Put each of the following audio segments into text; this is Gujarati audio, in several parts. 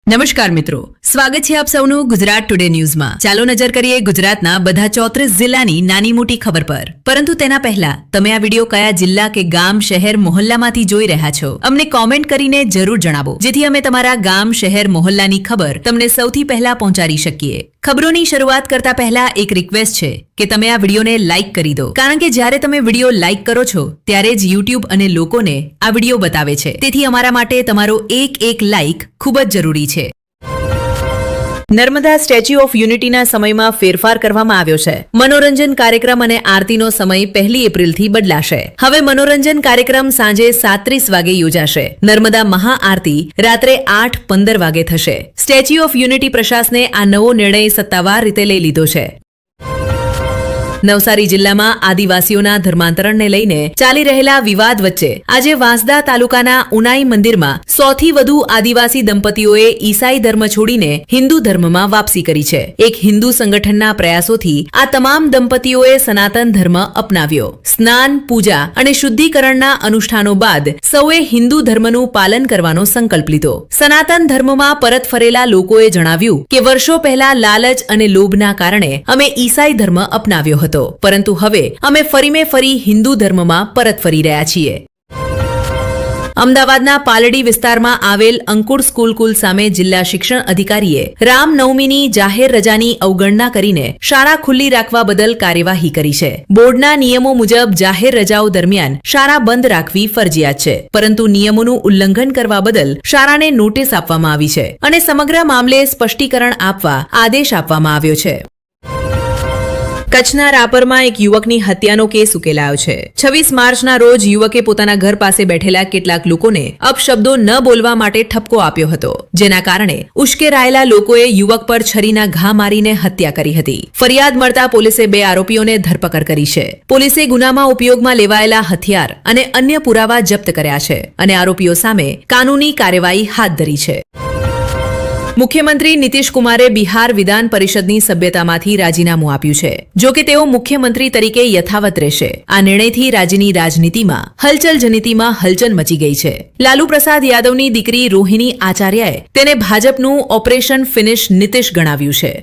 નમસ્કાર મિત્રો, સ્વાગત છે આપ સૌનું ગુજરાત ટુડે ન્યૂઝમાં। ચાલો નજર કરીએ ગુજરાતના બધા 34 જિલ્લાની નાની મોટી ખબર પર। પરંતુ તેના પહેલા તમે આ વિડીયો કયા જિલ્લા કે ગામ, શહેર, મોહલ્લામાંથી જોઈ રહ્યા છો અમને કોમેન્ટ કરીને જરૂર જણાવો, જેથી અમે તમારા ગામ, શહેર, મોહલ્લાની ખબર તમને સૌથી પહેલા પહોંચાડી શકીએ। ખબરોની શરૂઆત કરતા પહેલા એક રિક્વેસ્ટ છે કે તમે આ વિડીયોને લાઇક કરી દો, કારણ કે જ્યારે તમે વિડીયો લાઇક કરો છો ત્યારે જ યુટ્યુબ અને લોકોને આ વિડીયો બતાવે છે। તેથી અમારા માટે તમારો એક લાઇક ખૂબ જ જરૂરી છે। નર્મદા સ્ટેચ્યુ ઓફ યુનિટીના સમયમાં ફેરફાર કરવામાં આવ્યો છે। મનોરંજન કાર્યક્રમ અને આરતીનો સમય 1 એપ્રિલથી બદલાશે। હવે મનોરંજન કાર્યક્રમ સાંજે 7:30 વાગે યોજાશે। નર્મદા મહાઆરતી રાત્રે 8:15 વાગે થશે। સ્ટેચ્યુ ઓફ યુનિટી પ્રશાસને આ નવો નિર્ણય સત્તાવાર રીતે લઈ લીધો છે। નવસારી જિલ્લામાં આદિવાસીઓના ધર્માંતરણને લઈને ચાલી રહેલા વિવાદ વચ્ચે આજે વાંસદા તાલુકાના ઉનાઈ મંદિરમાં 100થી વધુ આદિવાસી દંપતીઓએ ઈસાઈ ધર્મ છોડીને હિન્દુ ધર્મમાં વાપસી કરી છે। એક હિન્દુ સંગઠનના પ્રયાસોથી આ તમામ દંપતીઓએ સનાતન ધર્મ અપનાવ્યો। સ્નાન, પૂજા અને શુદ્ધિકરણના અનુષ્ઠાનો બાદ સૌએ હિન્દુ ધર્મનું પાલન કરવાનો સંકલ્પ લીધો। સનાતન ધર્મમાં પરત ફરેલા લોકોએ જણાવ્યું કે વર્ષો પહેલા લાલચ અને લોભના કારણે અમે ઈસાઈ ધર્મ અપનાવ્યો હતો, પરંતુ હવે અમે ફરી હિન્દુ ધર્મમાં પરત ફરી રહ્યા છીએ। અમદાવાદના પાલડી વિસ્તારમાં આવેલ અંકુર સ્કૂલ સામે જિલ્લા શિક્ષણ અધિકારીએ રામનવમીની જાહેર રજાની અવગણના કરીને શાળા ખુલ્લી રાખવા બદલ કાર્યવાહી કરી છે। બોર્ડના નિયમો મુજબ જાહેર રજાઓ દરમિયાન શાળા બંધ રાખવી ફરજિયાત છે, પરંતુ નિયમોનું ઉલ્લંઘન કરવા બદલ શાળાને નોટિસ આપવામાં આવી છે અને સમગ્ર મામલે સ્પષ્ટીકરણ આપવા આદેશ આપવામાં આવ્યો છે। કચ્છના રાપરમાં એક યુવકની હત્યાનો કેસ ઉકેલાયો છે। 26 માર્ચના રોજ યુવકે પોતાના ઘર પાસે બેઠેલા કેટલાક લોકોને અપશબ્દો ન બોલવા માટે ઠપકો આપ્યો હતો, જેના કારણે ઉશ્કેરાયેલા લોકોએ યુવક પર છરીના ઘા મારીને હત્યા કરી હતી। ફરિયાદ મળતા પોલીસે 2 આરોપીઓને ધરપકડ કરી છે। પોલીસે ગુનામાં ઉપયોગમાં લેવાયેલા હથિયાર અને અન્ય પુરાવા જપ્ત કર્યા છે અને આરોપીઓ સામે કાનૂની કાર્યવાહી હાથ ધરી છે। મુખ્યમંત્રી નીતિશ કુમારે બિહાર વિધાન પરિષદની સભ્યતામાંથી રાજીનામું આપ્યું છે, જો કે તેઓ મુખ્યમંત્રી તરીકે યથાવત રહેશે। આ નિર્ણયથી રાજ્યની રાજનીતિમાં હલચલ મચી ગઈ છે। લાલુ પ્રસાદ યાદવની દીકરી રોહિણી આચાર્યએ તેને ભાજપનું ઓપરેશન ફિનિશ નીતિશ ગણાવ્યું છે।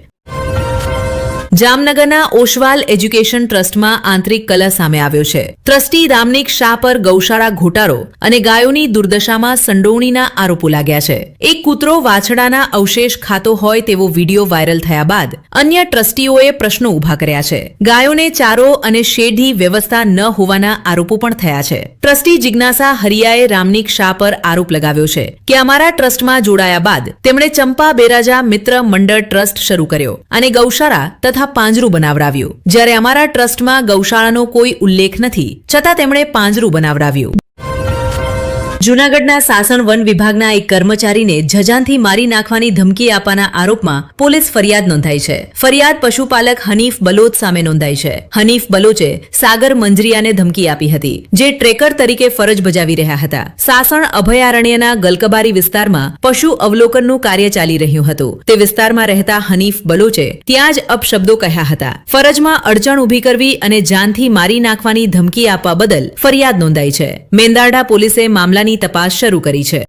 જામનગરના ઓશવાલ એજ્યુકેશન ટ્રસ્ટમાં આંતરિક કલહ સામે આવ્યો છે। ટ્રસ્ટી રામનિક શાહ પર ગૌશાળા ઘોટાળો અને ગાયોની દુર્દશામાં સંડોવણીના આરોપો લાગ્યા છે। એક કૂતરો વાછડાના અવશેષ ખાતો હોય તેવો વિડીયો વાયરલ થયા બાદ અન્ય ટ્રસ્ટીઓએ પ્રશ્નો ઉભા કર્યા છે। ગાયોને ચારો અને શેડની વ્યવસ્થા ન હોવાના આરોપો પણ થયા છે। ટ્રસ્ટી જિજ્ઞાસા હરિયાએ રામનિક શાહ પર આરોપ લગાવ્યો છે કે અમારા ટ્રસ્ટમાં જોડાયા બાદ તેમણે ચંપા બેરાજા મિત્ર મંડળ ટ્રસ્ટ શરૂ કર્યો અને ગૌશાળા તથા પાંજરું બનાવડાવ્યું, જ્યારે અમારા ટ્રસ્ટમાં ગૌશાળાનો કોઈ ઉલ્લેખ નથી, છતાં તેમણે પાંજરું બનાવડાવ્યું। જૂનાગઢના સાસણ વન વિભાગના એક કર્મચારીને જજાનથી મારી નાખવાની ધમકી આપવાના આરોપમાં પોલીસ ફરિયાદ નોંધાઈ છે। ફરિયાદ પશુપાલક હનીફ બલોચ સામે નોંધાઈ છે। હનીફ બલોચે સાગર મંજરિયાને ધમકી આપી હતી, જે ટ્રેકર તરીકે ફરજ બજાવી રહ્યા હતા। સાસણ અભયારણ્યના ગલકબારી વિસ્તારમાં પશુ અવલોકનનું કાર્ય ચાલી રહ્યું હતું। તે વિસ્તારમાં રહેતા હનીફ બલોચે ત્યાં જ અપશબ્દો કહ્યા હતા। ફરજમાં અડચણ ઊભી કરવી અને જાનથી મારી નાખવાની ધમકી આપવા બદલ ફરિયાદ નોંધાઈ છે। મેંદારડા પોલીસે મામલાની તપાસ શરૂ કરી છે।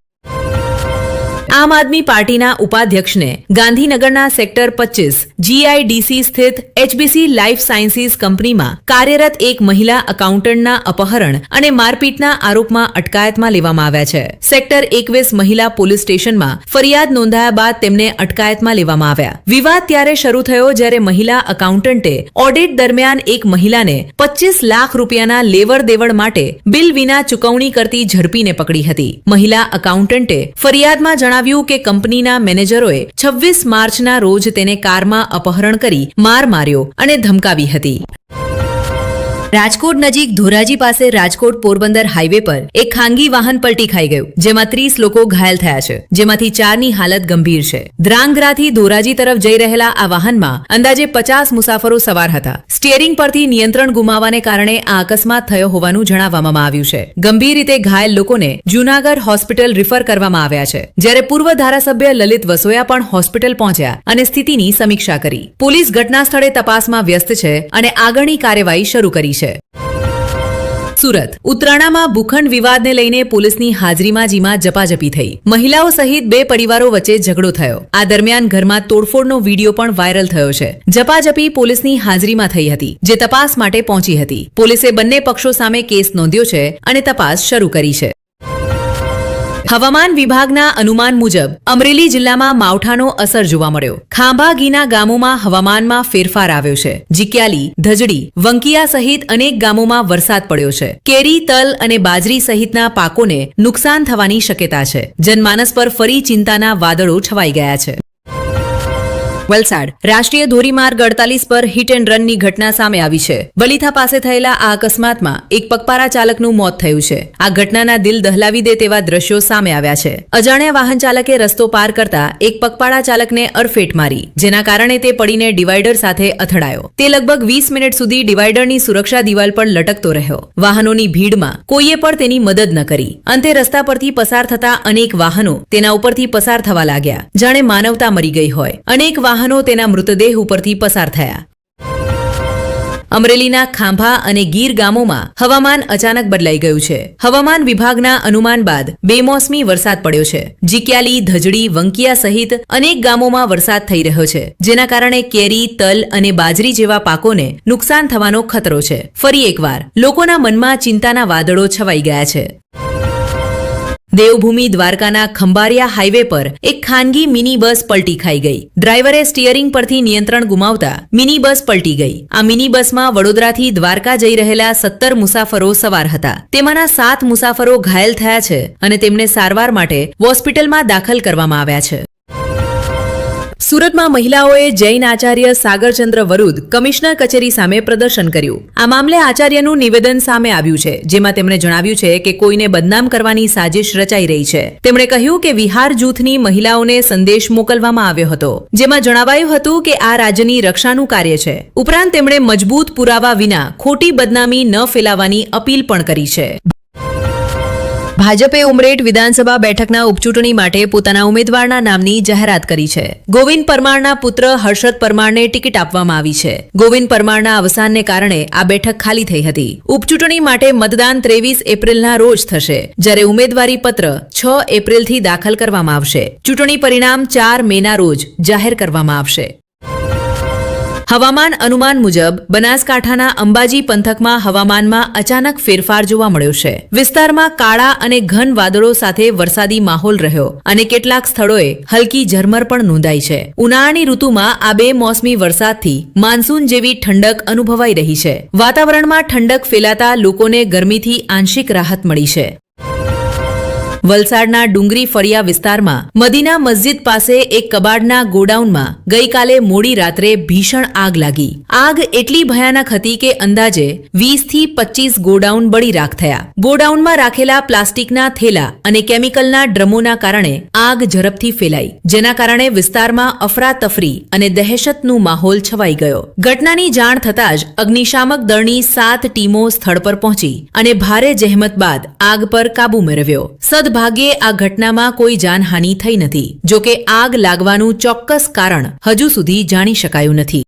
આમ આદમી પાર્ટીના ઉપાધ્યક્ષને ગાંધીનગરના સેક્ટર 25 જીઆઈડીસી સ્થિત એચબીસી લાઈફ સાયન્સીસ કંપનીમાં કાર્યરત એક મહિલા એકાઉન્ટન્ટના અપહરણ અને મારપીટના આરોપમાં અટકાયતમાં લેવામાં આવ્યા છે। સેક્ટર 21 મહિલા પોલીસ સ્ટેશનમાં ફરિયાદ નોંધાયા બાદ તેમને અટકાયતમાં લેવામાં આવ્યા। વિવાદ ત્યારે શરૂ થયો જ્યારે મહિલા એકાઉન્ટન્ટે ઓડિટ દરમિયાન એક મહિલાને 25 લાખ રૂપિયાના લેવડ દેવડ માટે બિલ વિના ચૂકવણી કરતી ઝડપીને પકડી હતી। મહિલા એકાઉન્ટન્ટે ફરિયાદમાં જણાવ્યું કે કંપનીના મેનેજરોએ 26 માર્ચના રોજ તેને કારમાં અપહરણ કરી માર માર્યો અને ધમકાવી હતી। રાજકોટ નજીક ધોરાજી પાસે રાજકોટ પોરબંદર હાઈવે પર એક ખાનગી વાહન પલટી ખાઈ ગયું, જેમાં 30 લોકો ઘાયલ થયા છે, જેમાંથી 4ની હાલત ગંભીર છે। ધ્રાંગધ્રાથી ધોરાજી તરફ જઈ રહેલા આ વાહનમાં અંદાજે 50 મુસાફરો સવાર હતા। સ્ટીયરિંગ પરથી નિયંત્રણ ગુમાવવાને કારણે આ અકસ્માત થયો હોવાનું જણાવવામાં આવ્યું છે। ગંભીર રીતે ઘાયલ લોકોને જૂનાગઢ હોસ્પિટલ રિફર કરવામાં આવ્યા છે, જ્યારે પૂર્વ ધારાસભ્ય લલિત વસોયા પણ હોસ્પિટલ પહોંચ્યા અને સ્થિતિની સમીક્ષા કરી। પોલીસ ઘટના સ્થળે તપાસમાં વ્યસ્ત છે અને આગળની કાર્યવાહી શરૂ કરી છે। સુરત ઉત્તરાણામાં ભૂખંડ વિવાદને લઈને પોલીસની હાજરીમાં જીમાં ઝપાઝપી થઈ. મહિલાઓ સહિત 2 પરિવારો વચ્ચે ઝઘડો થયો. આ દરમિયાન ઘરમાં તોડફોડનો વિડીયો પણ વાયરલ થયો છે. ઝપાઝપી પોલીસની હાજરીમાં થઈ હતી, જે તપાસ માટે પહોંચી હતી. પોલીસે બંને પક્ષો સામે કેસ નોંધ્યો છે અને તપાસ શરૂ કરી છે. હવામાન વિભાગના અનુમાન મુજબ અમરેલી જિલ્લામાં માવઠાનો અસર જોવા મળ્યો. ખાંભા ગીના ગામોમાં હવામાનમાં ફેરફાર આવ્યો છે. જીક્યાલી, ધજડી, વંકિયા સહિત અનેક ગામોમાં વરસાદ પડ્યો છે. કેરી, તલ અને બાજરી સહિતના પાકોને નુકસાન થવાની શક્યતા છે. જનમાનસ પર ફરી ચિંતાના વાદળો છવાઈ ગયા છે. વલસાડ રાષ્ટ્રીય ધોરીમાર્ગ 48 પર હિટ એન્ડ રનની ઘટના સામે આવી છે. બલીથા પાસે થયેલા આ અકસ્માતમાં એક પગપાળા ચાલકનું મોત થયું છે. આ ઘટનાના દિલ દહલાવી દે તેવા દ્રશ્યો સામે આવ્યા છે. અજાણ્યા વાહન ચાલકે રસ્તો પાર કરતા એક પગપાળા ચાલકને અડફેટ મારી, જેના કારણે તે પડીને ડિવાઈડર સાથે અથડાયો. તે લગભગ 20 મિનિટ સુધી ડિવાઈડરની સુરક્ષા દિવાલ પર લટકતો રહ્યો. વાહનોની ભીડમાં કોઈએ પણ તેની મદદ ન કરી. અંતે રસ્તા પરથી પસાર થતા અનેક વાહનો તેના ઉપરથી પસાર થવા લાગ્યા, જાણે માનવતા મરી ગઈ હોય. અનેક વાહનો તેના મૃતદેહ ઉપરથી પસાર થયા. અમરેલીના ખાંભા અને ગીર ગામોમાં હવામાન અચાનક બદલાઈ ગયું છે. હવામાન વિભાગના અનુમાન બાદ બેમોસમી વરસાદ પડ્યો છે. જીક્યાલી, ધજડી, વંકિયા સહિત અનેક ગામોમાં વરસાદ થઈ રહ્યો છે, જેના કારણે કેરી, તલ અને બાજરી જેવા પાકોને નુકસાન થવાનો ખતરો છે. ફરી એકવાર લોકોના મનમાં ચિંતાના વાદળો છવાઈ ગયા છે. દેવભૂમિ દ્વારકાના ખંભારિયા હાઈવે પર એક ખાનગી મિની બસ પલટી ખાઈ ગઈ. ડ્રાઈવરે સ્ટીયરિંગ પરથી નિયંત્રણ ગુમાવતા મિની બસ પલટી ગઈ. આ મિની બસમાં વડોદરાથી દ્વારકા જઈ રહેલા 17 મુસાફરો સવાર હતા. તેમાંના 7 મુસાફરો ઘાયલ થયા છે અને તેમને સારવાર માટે હોસ્પિટલમાં દાખલ કરવામાં આવ્યા છે. સુરતમાં મહિલાઓએ જૈન આચાર્ય સાગરચંદ્ર વરુદ કમિશનર કચેરી સામે પ્રદર્શન કર્યું. આ મામલે આચાર્યનું નિવેદન સામે આવ્યું છે, જેમાં તેમણે જણાવ્યું છે કે કોઈને બદનામ કરવાની સાજિશ રચાઈ રહી છે. તેમણે કહ્યું કે વિહાર જૂથની મહિલાઓને સંદેશ મોકલવામાં આવ્યો હતો, જેમાં જણાવાયું હતું કે આ રાજ્યની રક્ષાનું કાર્ય છે. ઉપરાંત તેમણે મજબૂત પુરાવા વિના ખોટી બદનામી ન ફેલાવવાની અપીલ પણ કરી છે. ભાજપે ઉમરેઠ વિધાનસભા બેઠકના ઉપચૂંટણી માટે પોતાના ઉમેદવારના નામની જાહેરાત કરી છે. ગોવિંદ પરમારના પુત્ર હર્ષદ પરમારને ટિકિટ આપવામાં આવી છે. ગોવિંદ પરમારના અવસાનને કારણે આ બેઠક ખાલી થઈ હતી. ઉપચૂંટણી માટે મતદાન 23 એપ્રિલના રોજ થશે, જ્યારે ઉમેદવારી પત્ર 6 એપ્રિલથી દાખલ કરવામાં આવશે. ચૂંટણી પરિણામ 4 મેના રોજ જાહેર કરવામાં આવશે. હવામાન અનુમાન મુજબ બનાસકાંઠાના અંબાજી પંથકમાં હવામાનમાં અચાનક ફેરફાર જોવા મળ્યો છે. વિસ્તારમાં કાળા અને ઘન વાદળો સાથે વરસાદી માહોલ રહ્યો અને કેટલાક સ્થળોએ હલકી ઝરમર પણ નોંધાઈ છે. ઉનાળાની ઋતુમાં આ બેમોસમી વરસાદથી માનસૂન જેવી ઠંડક અનુભવાઈ રહી છે. વાતાવરણમાં ઠંડક ફેલાતા લોકોને ગરમીથી આંશિક રાહત મળી છે. વલસાડના ડુંગરી ફળિયા વિસ્તારમાં મદીના મસ્જિદ પાસે એક કબાડના ગોડાઉનમાં ગઈકાલે મોડી રાત્રે ભીષણ આગ લાગી. આગ એટલી ભયાનક હતી કે અંદાજે 20 થી 25 ગોડાઉન બળી રાખ થયા. ગોડાઉનમાં રાખેલા પ્લાસ્ટિકના થેલા અને કેમિકલના ડ્રમોના કારણે આગ ઝડપથી ફેલાઈ, જેના કારણે વિસ્તારમાં અફરાતફરી અને દહેશતનું માહોલ છવાઈ ગયો. ઘટનાની જાણ થતાં જ અગ્નિશામક દળની 7 ટીમો સ્થળ પર પહોંચી અને ભારે જહેમત બાદ આગ પર કાબુ મેળવ્યો. ભાગ્યે આ ઘટનામાં કોઈ જાનહાનિ થઈ નથી. જોકે આગ લાગવાનું ચોક્કસ કારણ હજુ સુધી જાણી શકાયું નથી.